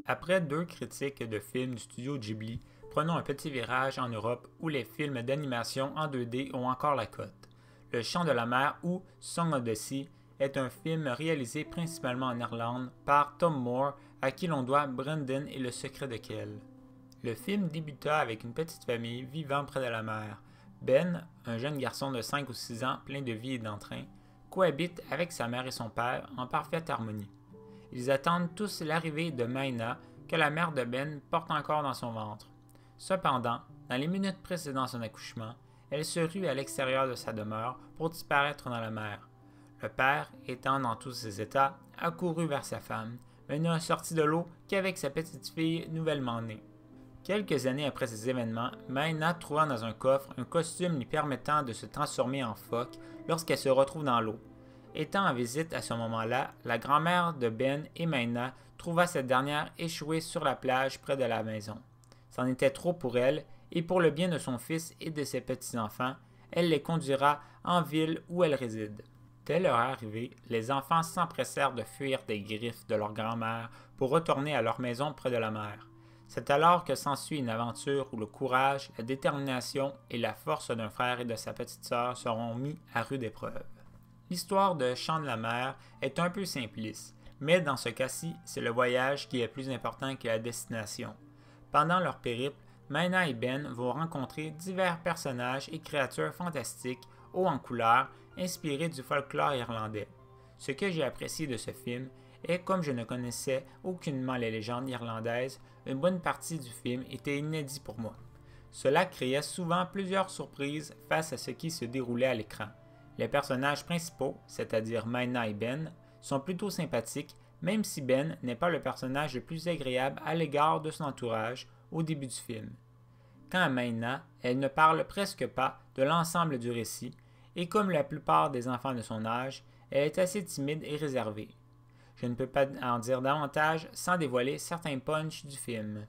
Après 2 critiques de films du studio Ghibli, prenons un petit virage en Europe où les films d'animation en 2D ont encore la cote. Le Chant de la mer ou Song of the Sea est un film réalisé principalement en Irlande par Tom Moore à qui l'on doit Brendan et le secret de Kell. Le film débuta avec une petite famille vivant près de la mer. Ben, un jeune garçon de 5 ou 6 ans plein de vie et d'entrain, cohabite avec sa mère et son père en parfaite harmonie. Ils attendent tous l'arrivée de Maina, que la mère de Ben porte encore dans son ventre. Cependant, dans les minutes précédant son accouchement, elle se rue à l'extérieur de sa demeure pour disparaître dans la mer. Le père, étant dans tous ses états, accourut vers sa femme, mais ne sortit de l'eau qu'avec sa petite fille nouvellement née. Quelques années après ces événements, Maina trouva dans un coffre un costume lui permettant de se transformer en phoque lorsqu'elle se retrouve dans l'eau. Étant en visite à ce moment-là, la grand-mère de Ben et Maina trouva cette dernière échouée sur la plage près de la maison. C'en était trop pour elle, et pour le bien de son fils et de ses petits-enfants, elle les conduira en ville où elle réside. Dès leur arrivée, les enfants s'empressèrent de fuir des griffes de leur grand-mère pour retourner à leur maison près de la mer. C'est alors que s'ensuit une aventure où le courage, la détermination et la force d'un frère et de sa petite sœur seront mis à rude épreuve. L'histoire de Chant de la mer est un peu simpliste, mais dans ce cas-ci, c'est le voyage qui est plus important que la destination. Pendant leur périple, Maina et Ben vont rencontrer divers personnages et créatures fantastiques, hauts en couleurs, inspirés du folklore irlandais. Ce que j'ai apprécié de ce film est, comme je ne connaissais aucunement les légendes irlandaises, une bonne partie du film était inédit pour moi. Cela créait souvent plusieurs surprises face à ce qui se déroulait à l'écran. Les personnages principaux, c'est-à-dire Maina et Ben, sont plutôt sympathiques, même si Ben n'est pas le personnage le plus agréable à l'égard de son entourage au début du film. Quant à Maina, elle ne parle presque pas de l'ensemble du récit, et comme la plupart des enfants de son âge, elle est assez timide et réservée. Je ne peux pas en dire davantage sans dévoiler certains punchs du film.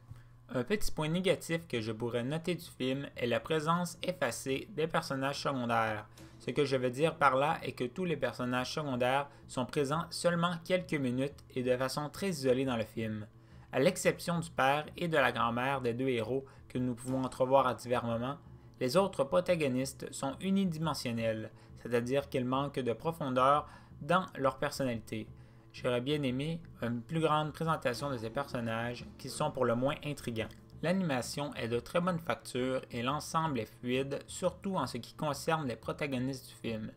Un petit point négatif que je pourrais noter du film est la présence effacée des personnages secondaires. Ce que je veux dire par là est que tous les personnages secondaires sont présents seulement quelques minutes et de façon très isolée dans le film. À l'exception du père et de la grand-mère des deux héros que nous pouvons entrevoir à divers moments, les autres protagonistes sont unidimensionnels, c'est-à-dire qu'ils manquent de profondeur dans leur personnalité. J'aurais bien aimé une plus grande présentation de ces personnages qui sont pour le moins intrigants. L'animation est de très bonne facture et l'ensemble est fluide, surtout en ce qui concerne les protagonistes du film.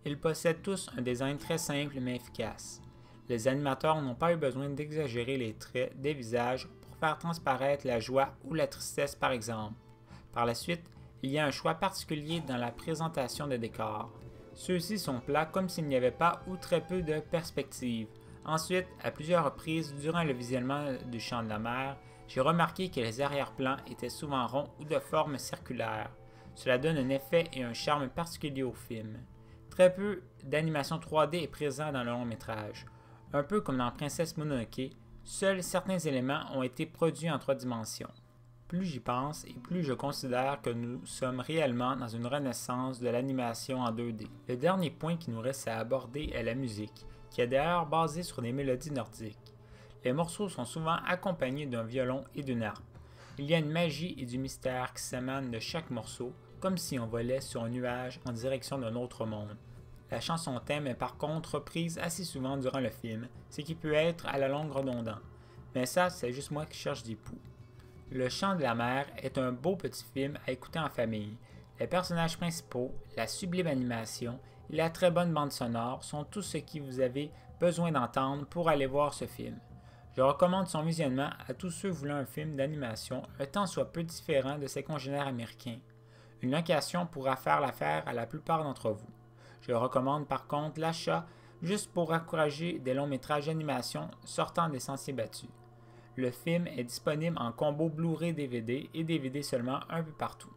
Ils possèdent tous un design très simple mais efficace. Les animateurs n'ont pas eu besoin d'exagérer les traits des visages pour faire transparaître la joie ou la tristesse par exemple. Par la suite, il y a un choix particulier dans la présentation des décors. Ceux-ci sont plats comme s'il n'y avait pas ou très peu de perspective. Ensuite, à plusieurs reprises durant le visionnement du Chant de la mer, j'ai remarqué que les arrière-plans étaient souvent ronds ou de forme circulaire. Cela donne un effet et un charme particulier au film. Très peu d'animation 3D est présent dans le long métrage. Un peu comme dans Princesse Mononoke, seuls certains éléments ont été produits en 3 dimensions. Plus j'y pense et plus je considère que nous sommes réellement dans une renaissance de l'animation en 2D. Le dernier point qui nous reste à aborder est la musique, qui est d'ailleurs basée sur des mélodies nordiques. Les morceaux sont souvent accompagnés d'un violon et d'une harpe. Il y a une magie et du mystère qui s'émanent de chaque morceau, comme si on volait sur un nuage en direction d'un autre monde. La chanson thème est par contre reprise assez souvent durant le film, ce qui peut être à la longue redondant. Mais ça, c'est juste moi qui cherche des poux. Le Chant de la mer est un beau petit film à écouter en famille. Les personnages principaux, la sublime animation et la très bonne bande sonore sont tout ce que vous avez besoin d'entendre pour aller voir ce film. Je recommande son visionnement à tous ceux voulant un film d'animation un tant soit peu différent de ses congénères américains. Une location pourra faire l'affaire à la plupart d'entre vous. Je recommande par contre l'achat juste pour encourager des longs métrages d'animation sortant des sentiers battus. Le film est disponible en combo Blu-ray DVD et DVD seulement un peu partout.